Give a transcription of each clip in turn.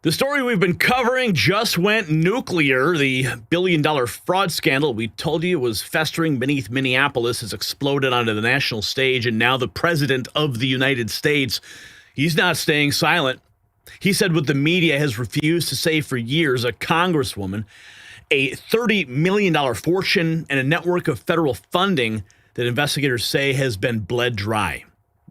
The story we've been covering just went nuclear. The billion-dollar fraud scandal we told you was festering beneath Minneapolis has exploded onto the national stage, and now the president of the United States, he's not staying silent. He said what the media has refused to say for years, a congresswoman, a $30 million fortune, and a network of federal funding that investigators say has been bled dry.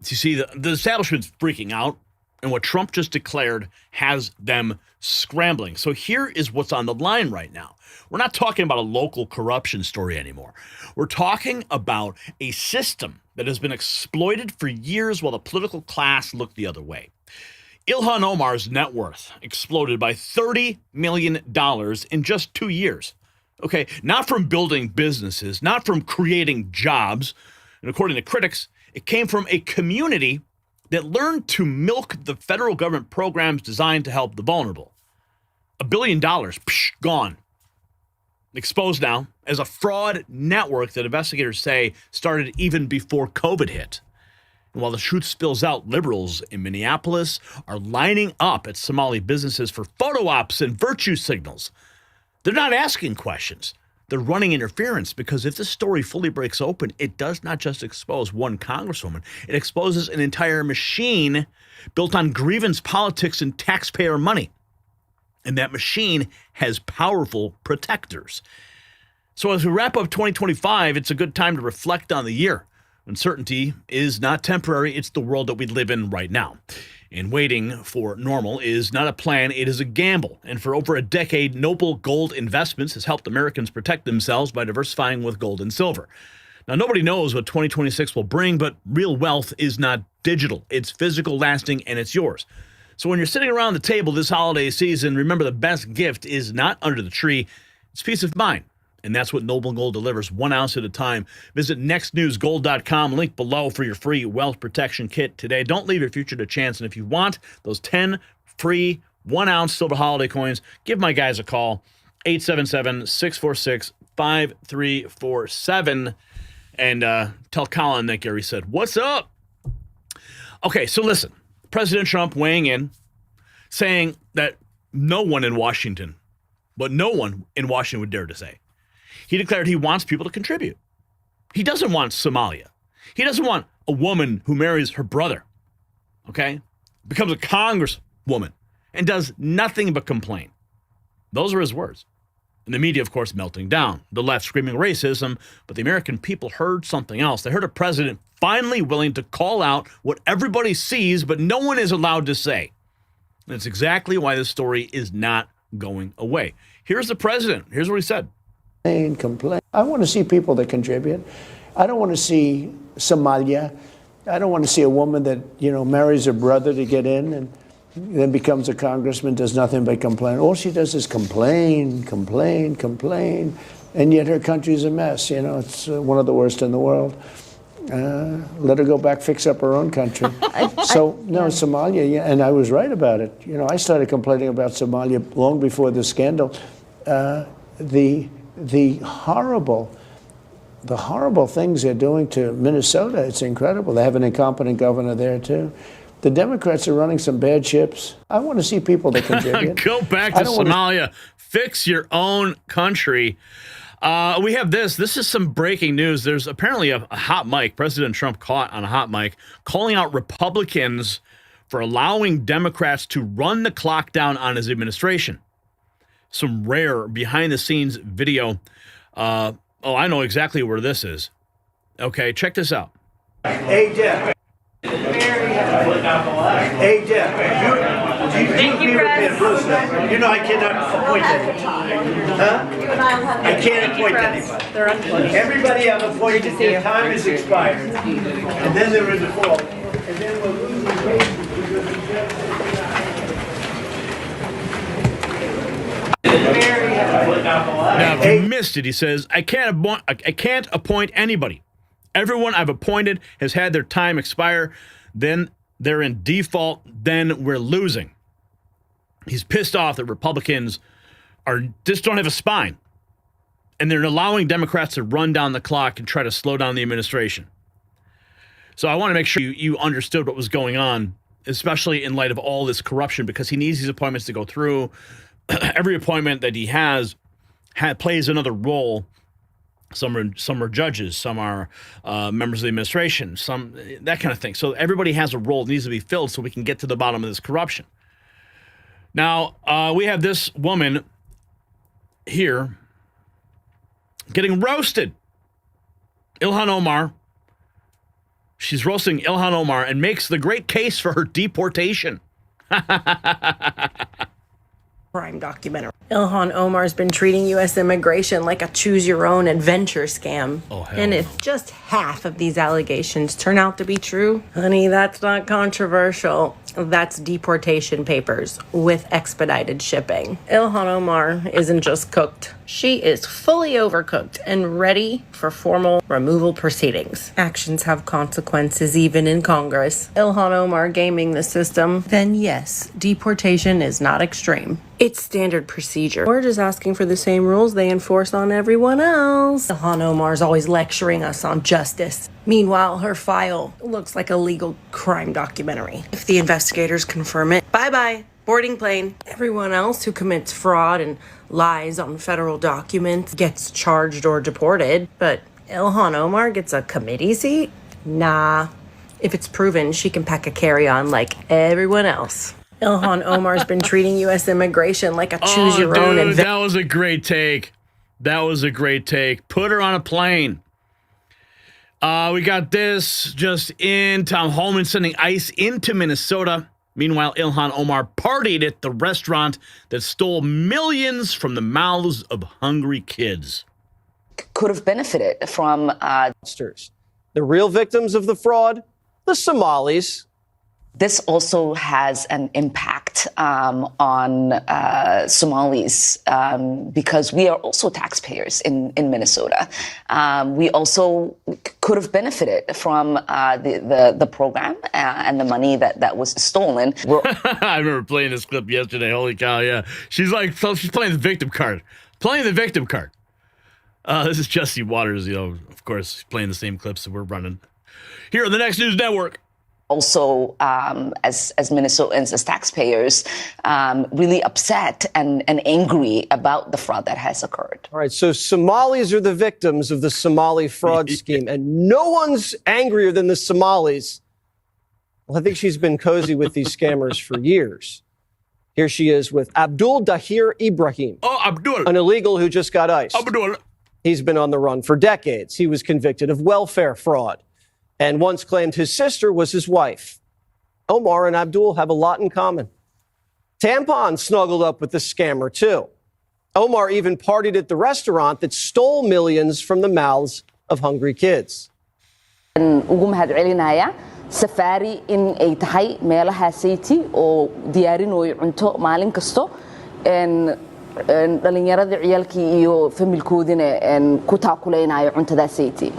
You see, the establishment's freaking out. And what Trump just declared has them scrambling. So here is what's on the line right now. We're not talking about a local corruption story anymore. We're talking about a system that has been exploited for years while the political class looked the other way. Ilhan Omar's net worth exploded by $30 million in just 2 years. Okay, not from building businesses, not from creating jobs. And according to critics, it came from a community that learned to milk the federal government programs designed to help the vulnerable. $1 billion, gone. Exposed now as a fraud network that investigators say started even before COVID hit. And while the truth spills out, liberals in Minneapolis are lining up at Somali businesses for photo ops and virtue signals. They're not asking questions. They're running interference, because if this story fully breaks open, it does not just expose one congresswoman. It exposes an entire machine built on grievance politics and taxpayer money. And that machine has powerful protectors. So as we wrap up 2025, it's a good time to reflect on the year. Uncertainty is not temporary. It's the world that we live in right now. And waiting for normal is not a plan, it is a gamble. And for over a decade, Noble Gold Investments has helped Americans protect themselves by diversifying with gold and silver. Now, nobody knows what 2026 will bring, but real wealth is not digital. It's physical, lasting, and it's yours. So when you're sitting around the table this holiday season, remember the best gift is not under the tree, it's peace of mind. And that's what Noble Gold delivers, 1 ounce at a time. Visit nextnewsgold.com, link below for your free wealth protection kit today. Don't leave your future to chance. And if you want those 10 free 1 ounce silver holiday coins, give my guys a call, 877-646-5347. And tell Colin that Gary said, what's up? Okay, so listen, President Trump weighing in, saying that no one in Washington would dare to say. He declared he wants people to contribute. He doesn't want Somalia. He doesn't want a woman who marries her brother, okay, becomes a congresswoman, and does nothing but complain. Those are his words. And the media, of course, melting down. The left screaming racism, but the American people heard something else. They heard a president finally willing to call out what everybody sees, but no one is allowed to say. And it's exactly why this story is not going away. Here's the president. Here's what he said. Complain. I want to see people that contribute. I don't want to see Somalia. I don't want to see a woman that, marries her brother to get in and then becomes a congressman, does nothing but complain. All she does is complain, complain, complain, and yet her country's a mess. It's one of the worst in the world. Let her go back, fix up her own country. Somalia, yeah, and I was right about it. I started complaining about Somalia long before the scandal. The horrible things they're doing to Minnesota, it's incredible. They have an incompetent governor there, too. The Democrats are running some bad ships. I want to see people that contribute. Go back to Somalia. Fix your own country. We have this. This is some breaking news. There's apparently a hot mic. President Trump caught on a hot mic calling out Republicans for allowing Democrats to run the clock down on his administration. Some rare behind-the-scenes video. I know exactly where this is. Okay, check this out. Hey, Jeff. Hey, Jeff. Thank you, Chris. I cannot appoint anybody. Huh? I can't appoint anybody. They're unplugged. Everybody I've appointed, their time is expired. And then they're in default. And then we're losing patience because of Jeff. Now, if you missed it, he says, I can't appoint anybody. Everyone I've appointed has had their time expire. Then they're in default. Then we're losing. He's pissed off that Republicans just don't have a spine. And they're allowing Democrats to run down the clock and try to slow down the administration. So I want to make sure you understood what was going on especially in light of all this corruption, because he needs these appointments to go through. Every appointment that he has plays another role. Some are judges, some are members of the administration, some that kind of thing. So everybody has a role that needs to be filled so we can get to the bottom of this corruption. Now, we have this woman here getting roasted. Ilhan Omar. She's roasting Ilhan Omar and makes the great case for her deportation. Crime documentary. Ilhan Omar's been treating U.S. immigration like a choose-your-own-adventure scam. Oh, hell and no. if just half of these allegations turn out to be true, honey, that's not controversial. That's deportation papers with expedited shipping. Ilhan Omar isn't just cooked. She is fully overcooked and ready for formal removal proceedings. Actions have consequences even in Congress. Ilhan Omar gaming the system, then yes, deportation is not extreme. It's standard procedure. We're just asking for the same rules they enforce on everyone else. Ilhan Omar's always lecturing us on justice. Meanwhile, her file looks like a legal crime documentary. If the investigators confirm it, bye-bye, boarding plane. Everyone else who commits fraud and lies on federal documents gets charged or deported, but Ilhan Omar gets a committee seat? Nah. If it's proven, she can pack a carry-on like everyone else. Ilhan Omar's been treating U.S. immigration like a choose-your-own adventure. That was a great take. That was a great take. Put her on a plane. We got this just in. Tom Holman sending ICE into Minnesota. Meanwhile, Ilhan Omar partied at the restaurant that stole millions from the mouths of hungry kids. Could have benefited from the real victims of the fraud, the Somalis. This also has an impact on Somalis because we are also taxpayers in Minnesota. We also could have benefited from the program and the money that was stolen. I remember playing this clip yesterday. Holy cow, yeah. She's playing the victim card. This is Jesse Waters, of course, playing the same clips that we're running here on the Next News Network. Also, as Minnesotans, as taxpayers, really upset and angry about the fraud that has occurred. All right, so Somalis are the victims of the Somali fraud scheme, and no one's angrier than the Somalis. Well, I think she's been cozy with these scammers for years. Here she is with Abdul Dahir Ibrahim. Oh, Abdul. An illegal who just got iced. Abdul. He's been on the run for decades. He was convicted of welfare fraud and once claimed his sister was his wife. Omar and Abdul have a lot in common. Tampon snuggled up with the scammer, too. Omar even partied at the restaurant that stole millions from the mouths of hungry kids. Safari in ay tahay meelaha sayti oo diyaarinayo cunto maalin kasto dhalinyarada ciyalkii iyo familkoodina ku taakulaynayo cuntada sayti.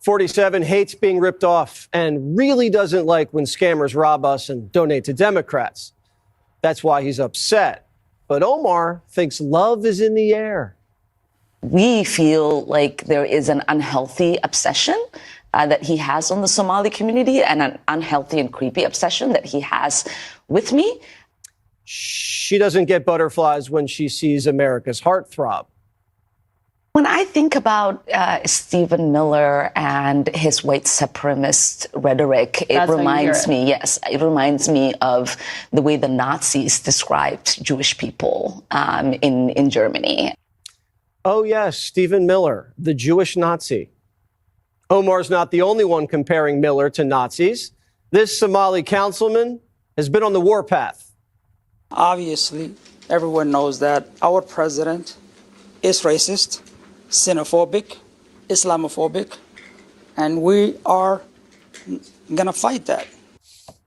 47 hates being ripped off and really doesn't like when scammers rob us and donate to Democrats. That's why he's upset. But Omar thinks love is in the air. We feel like there is an unhealthy obsession that he has on the Somali community and an unhealthy and creepy obsession that he has with me. She doesn't get butterflies when she sees America's heartthrob. When I think about Stephen Miller and his white supremacist rhetoric, it reminds me of the way the Nazis described Jewish people in Germany. Oh, yes, Stephen Miller, the Jewish Nazi. Omar's not the only one comparing Miller to Nazis. This Somali councilman has been on the warpath. Obviously, everyone knows that our president is racist, xenophobic, Islamophobic, and we are going to fight that.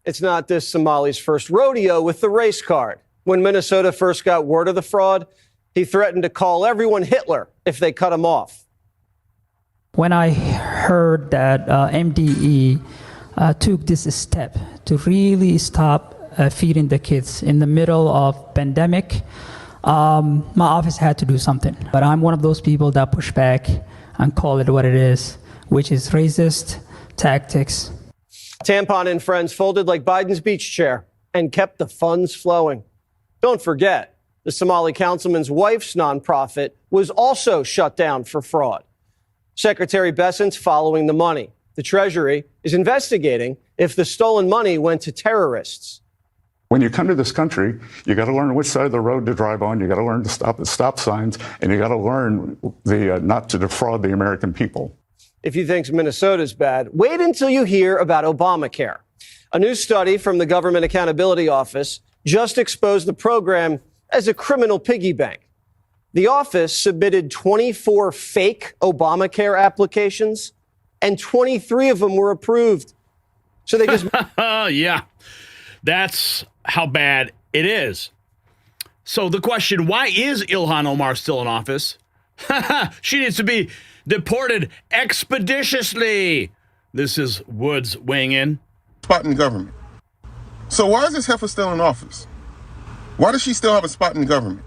It's not this Somali's first rodeo with the race card. When Minnesota first got word of the fraud, he threatened to call everyone Hitler if they cut him off. When I heard that MDE took this step to really stop feeding the kids in the middle of pandemic, my office had to do something. But I'm one of those people that push back and call it what it is, which is racist tactics. Tampon and Friends folded like Biden's beach chair and kept the funds flowing. Don't forget, the Somali councilman's wife's nonprofit was also shut down for fraud. Secretary Bessent's following the money. The Treasury is investigating if the stolen money went to terrorists. When you come to this country, you got to learn which side of the road to drive on. You got to learn to stop at stop signs, and you got to learn not to defraud the American people. If you think Minnesota's bad, wait until you hear about Obamacare. A new study from the Government Accountability Office just exposed the program as a criminal piggy bank. The office submitted 24 fake Obamacare applications, and 23 of them were approved. So they just... Yeah, that's how bad it is. So the question, why is Ilhan Omar still in office? She needs to be deported expeditiously. This is Woods weighing in. Spot in the government. So why is this heifer still in office? Why does she still have a spot in the government?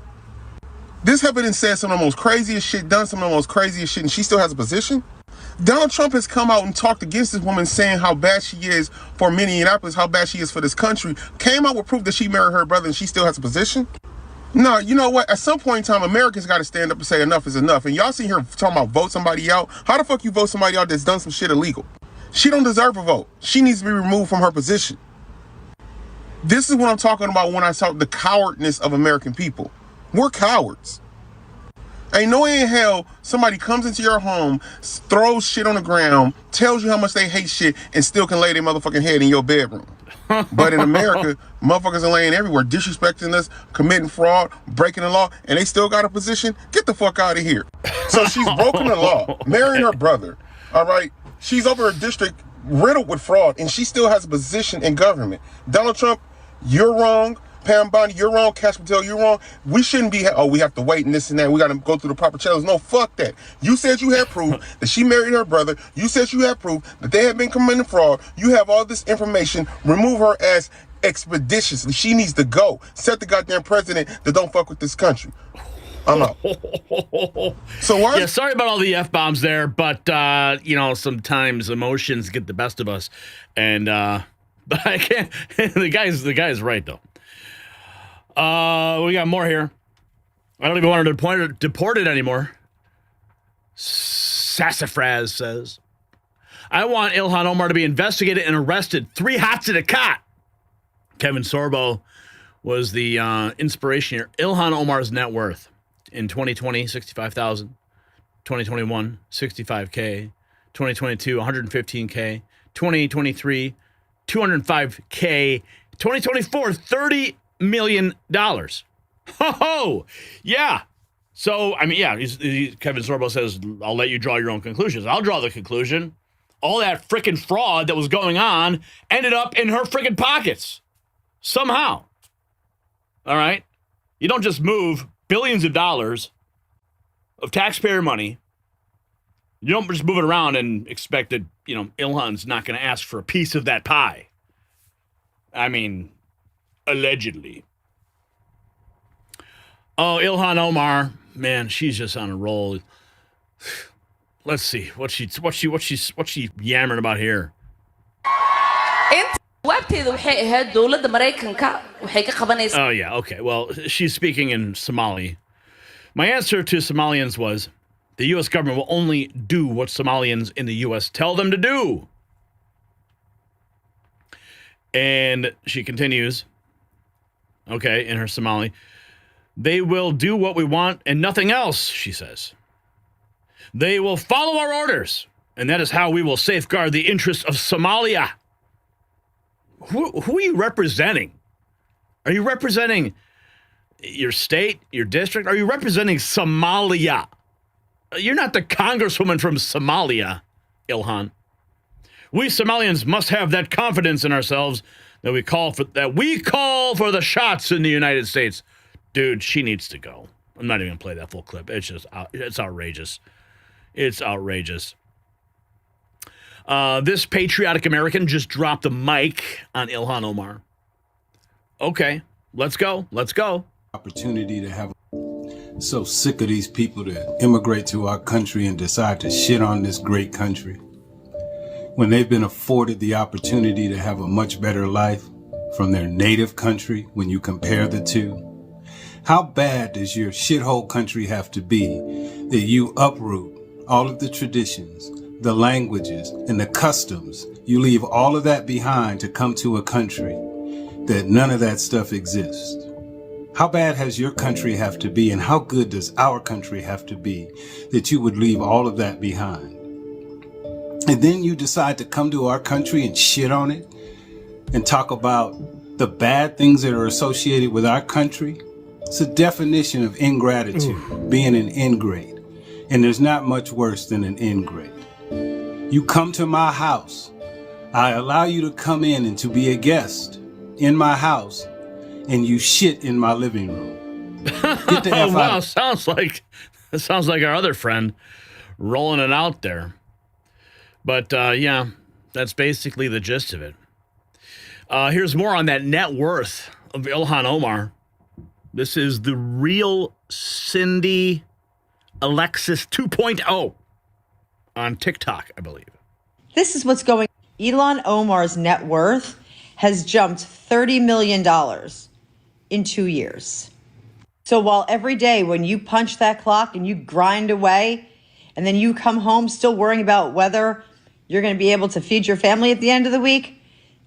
This heifer done said some of the most craziest shit, done some of the most craziest shit, and she still has a position? Donald Trump has come out and talked against this woman, saying how bad she is for Minneapolis, how bad she is for this country. Came out with proof that she married her brother and she still has a position? No, you know what? At some point in time, Americans got to stand up and say enough is enough. And y'all sit here talking about vote somebody out. How the fuck you vote somebody out that's done some shit illegal? She don't deserve a vote. She needs to be removed from her position. This is what I'm talking about when I talk the cowardness of American people. We're cowards. Ain't no way in hell somebody comes into your home, throws shit on the ground, tells you how much they hate shit, and still can lay their motherfucking head in your bedroom. But in America, motherfuckers are laying everywhere, disrespecting us, committing fraud, breaking the law, and they still got a position? Get the fuck out of here. So she's broken the law, marrying her brother, all right? She's over a district riddled with fraud, and she still has a position in government. Donald Trump, you're wrong. Pam Bondi, you're wrong. Cash Patel, you're wrong. We shouldn't be, we have to wait and this and that. We got to go through the proper channels. No, fuck that. You said you had proof that she married her brother. You said you had proof that they had been committing fraud. You have all this information. Remove her as expeditiously. She needs to go. Set the goddamn president that don't fuck with this country. I'm out. So why? Yeah, sorry about all the F-bombs there, but, you know, sometimes emotions get the best of us. And, but I can't, the guy's right, though. We got more here. I don't even want to deport it anymore. Sassafras says, I want Ilhan Omar to be investigated and arrested. 3 hots in a cot. Kevin Sorbo was the inspiration here. Ilhan Omar's net worth in 2020, $65,000. 2021, $65K. 2022, $115K. 2023, $205K. 2024, $30 million. Ho! Yeah. So, I mean, yeah, Kevin Sorbo says, I'll let you draw your own conclusions. I'll draw the conclusion. All that frickin' fraud that was going on ended up in her frickin' pockets. Somehow. All right? You don't just move billions of dollars of taxpayer money. You don't just move it around and expect that, you know, Ilhan's not going to ask for a piece of that pie. I mean, allegedly. Oh, Ilhan Omar, man, she's just on a roll. Let's see what she yammering about here. Oh yeah, okay. Well, she's speaking in Somali. My answer to Somalians was, the U.S. government will only do what Somalians in the U.S. tell them to do. And she continues, okay, in her Somali, they will do what we want and nothing else, she says. They will follow our orders, and that is how we will safeguard the interests of Somalia. Who are you representing? Are you representing your state, your district? Are you representing Somalia? You're not the Congresswoman from Somalia, Ilhan. We Somalians must have that confidence in ourselves that we call for the shots in the United States. Dude, she needs to go. I'm not even going to play that full clip. It's outrageous. It's outrageous. This patriotic American just dropped the mic on Ilhan Omar. Okay, let's go. Let's go. Opportunity to have. So sick of these people that immigrate to our country and decide to shit on this great country. when they've been afforded the opportunity to have a much better life from their native country when you compare the two? How bad does your shithole country have to be that you uproot all of the traditions, the languages, and the customs? You leave all of that behind to come to a country that none of that stuff exists. How bad has your country have to be, and how good does our country have to be that you would leave all of that behind? And then you decide to come to our country and shit on it and talk about the bad things that are associated with our country. It's a definition of ingratitude, being an ingrate. And there's not much worse than an ingrate. You come to my house. I allow you to come in and to be a guest in my house, and you shit in my living room. Get the F Oh, wow, out. sounds like our other friend rolling it out there. But yeah, that's basically the gist of it. Here's more on that net worth of Ilhan Omar. This is the real Cindy Alexis 2.0 on TikTok, I believe. This is what's going on. Ilhan Omar's net worth has jumped $30 million in 2 years. So while every day when you punch that clock and you grind away, and then you come home still worrying about whether you're going to be able to feed your family at the end of the week,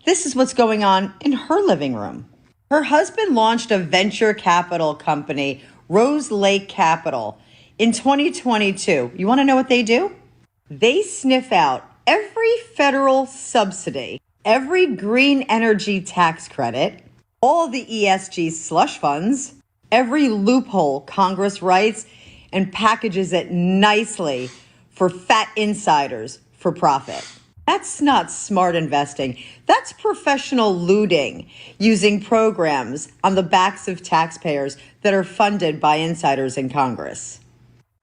this is what's going on in her living room. Her husband launched a venture capital company, Rose Lake Capital, in 2022. You want to know what they do? They sniff out every federal subsidy, every green energy tax credit, all the ESG slush funds, every loophole Congress writes, and packages it nicely for fat insiders for profit. That's not smart investing. That's professional looting, using programs on the backs of taxpayers that are funded by insiders in Congress.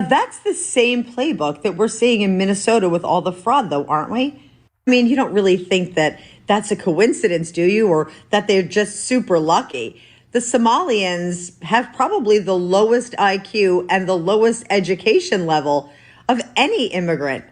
That's the same playbook that we're seeing in Minnesota with all the fraud, though, aren't we? I mean, you don't really think that that's a coincidence, do you? Or that they're just super lucky. The Somalians have probably the lowest IQ and the lowest education level of any immigrant.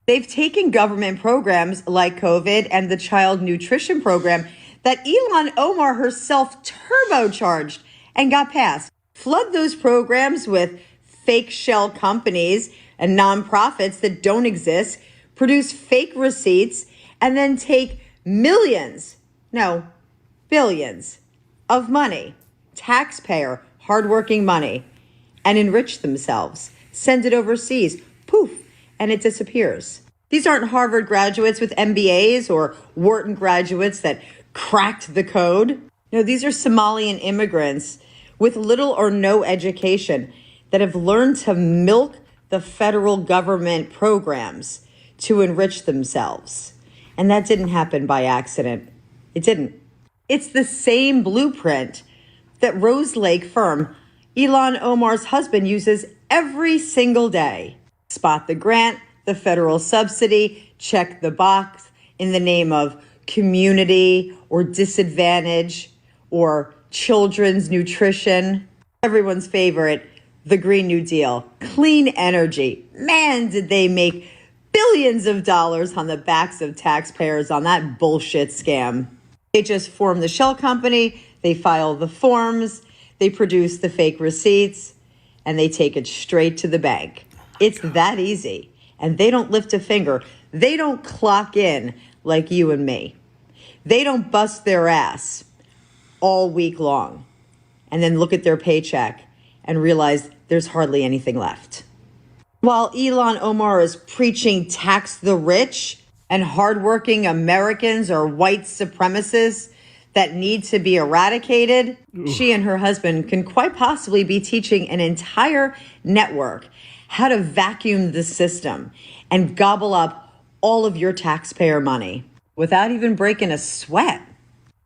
They've taken government programs like COVID and the child nutrition program that Ilhan Omar herself turbocharged and got passed. Flood those programs with fake shell companies and nonprofits that don't exist, produce fake receipts, and then take billions of money, taxpayer, hardworking money, and enrich themselves. Send it overseas, poof, and it disappears. These aren't Harvard graduates with MBAs or Wharton graduates that cracked the code. No, these are Somalian immigrants with little or no education that have learned to milk the federal government programs to enrich themselves. And that didn't happen by accident. It didn't. It's the same blueprint that Rose Lake firm Ilhan Omar's husband uses every single day. Spot the grant, the federal subsidy, check the box in the name of community or disadvantage or children's nutrition. Everyone's favorite, the Green New Deal, clean energy. Man, did they make billions of dollars on the backs of taxpayers on that bullshit scam. They just form the shell company, they file the forms, they produce the fake receipts, and they take it straight to the bank. It's that easy. And they don't lift a finger. They don't clock in like you and me. They don't bust their ass all week long and then look at their paycheck and realize there's hardly anything left. While Ilhan Omar is preaching tax the rich and hardworking Americans are white supremacists that need to be eradicated, she and her husband can quite possibly be teaching an entire network how to vacuum the system and gobble up all of your taxpayer money without even breaking a sweat.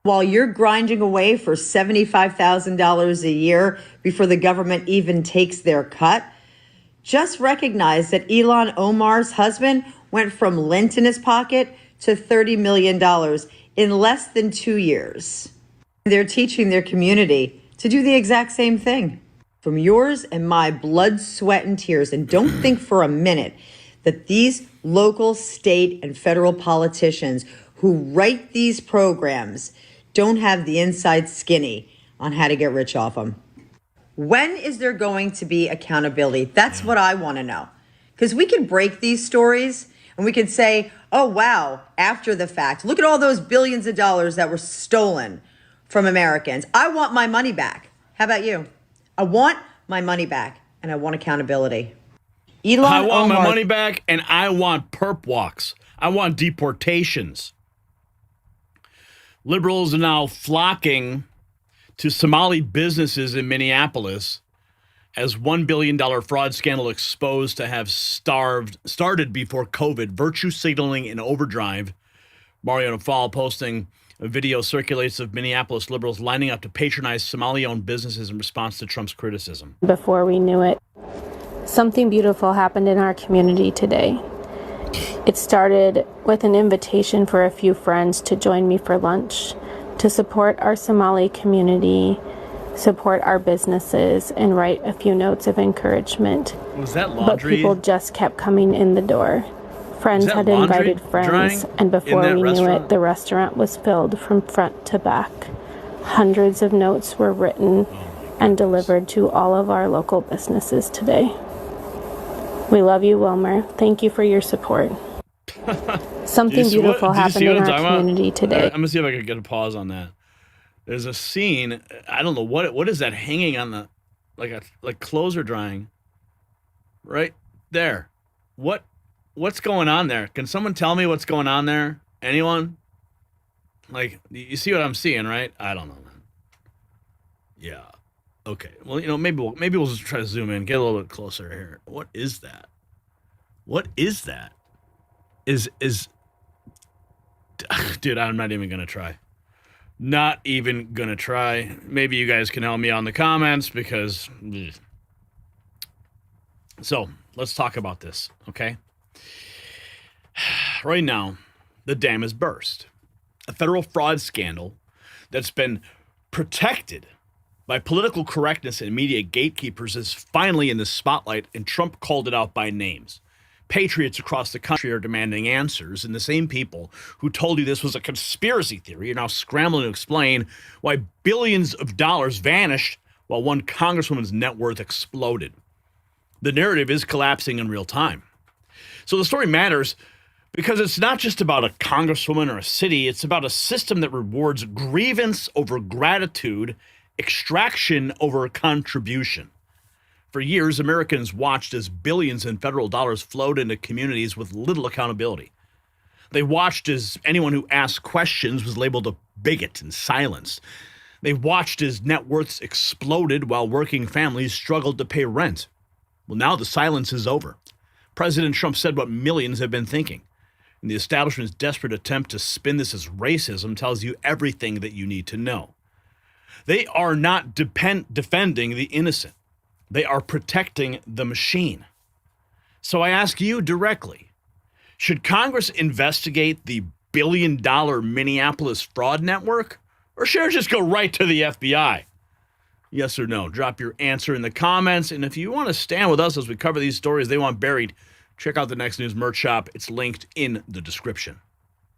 While you're grinding away for $75,000 a year before the government even takes their cut, just recognize that Ilhan Omar's husband went from lint in his pocket to $30 million in less than 2 years. They're teaching their community to do the exact same thing. From yours and my blood, sweat, and tears. And don't think for a minute that these local, state, and federal politicians who write these programs don't have the inside skinny on how to get rich off them. When is there going to be accountability? That's what I want to know. Because we can break these stories and we can say, oh, wow, after the fact, look at all those billions of dollars that were stolen from Americans. I want my money back. How about you? I want my money back and I want accountability. I want my money back and I want perp walks. I want deportations. Liberals are now flocking to Somali businesses in Minneapolis as $1 billion fraud scandal exposed to have started before COVID. Virtue signaling in overdrive. Mario Nafal posting a video circulates of Minneapolis liberals lining up to patronize Somali-owned businesses in response to Trump's criticism. Before we knew it, something beautiful happened in our community today. It started with an invitation for a few friends to join me for lunch, to support our Somali community, support our businesses, and write a few notes of encouragement. Was that laundry? But people just kept coming in the door. Friends had invited friends, and before we knew it, the restaurant was filled from front to back. Hundreds of notes were written and delivered to all of our local businesses today. We love you, Wilmer. Thank you for your support. Something beautiful happened in our community today. I'm going to see if I can get a pause on that. There's a scene, I don't know, what is that hanging on the, like clothes are drying? Right there. What's going on there? Can someone tell me what's going on there? Anyone? Like, you see what I'm seeing, right? I don't know, man. Yeah. Okay. Well, maybe we'll just try to zoom in, get a little bit closer here. What is that? What is that? Dude, I'm not even gonna try. Not even gonna try. Maybe you guys can help me on the comments because. So let's talk about this, okay? Right now, the dam has burst. A federal fraud scandal that's been protected by political correctness and media gatekeepers is finally in the spotlight, and Trump called it out by names. Patriots across the country are demanding answers, and the same people who told you this was a conspiracy theory are now scrambling to explain why billions of dollars vanished while one congresswoman's net worth exploded. The narrative is collapsing in real time. So the story matters because it's not just about a congresswoman or a city, it's about a system that rewards grievance over gratitude, extraction over contribution. For years, Americans watched as billions in federal dollars flowed into communities with little accountability. They watched as anyone who asked questions was labeled a bigot and silenced. They watched as net worths exploded while working families struggled to pay rent. Well, now the silence is over. President Trump said what millions have been thinking. And the establishment's desperate attempt to spin this as racism tells you everything that you need to know. They are not defending the innocent. They are protecting the machine. So I ask you directly, should Congress investigate the billion-dollar Minneapolis fraud network, or should it just go right to the FBI? Yes or no? Drop your answer in the comments. And if you want to stand with us as we cover these stories they want buried, check out the Next News merch shop. It's linked in the description.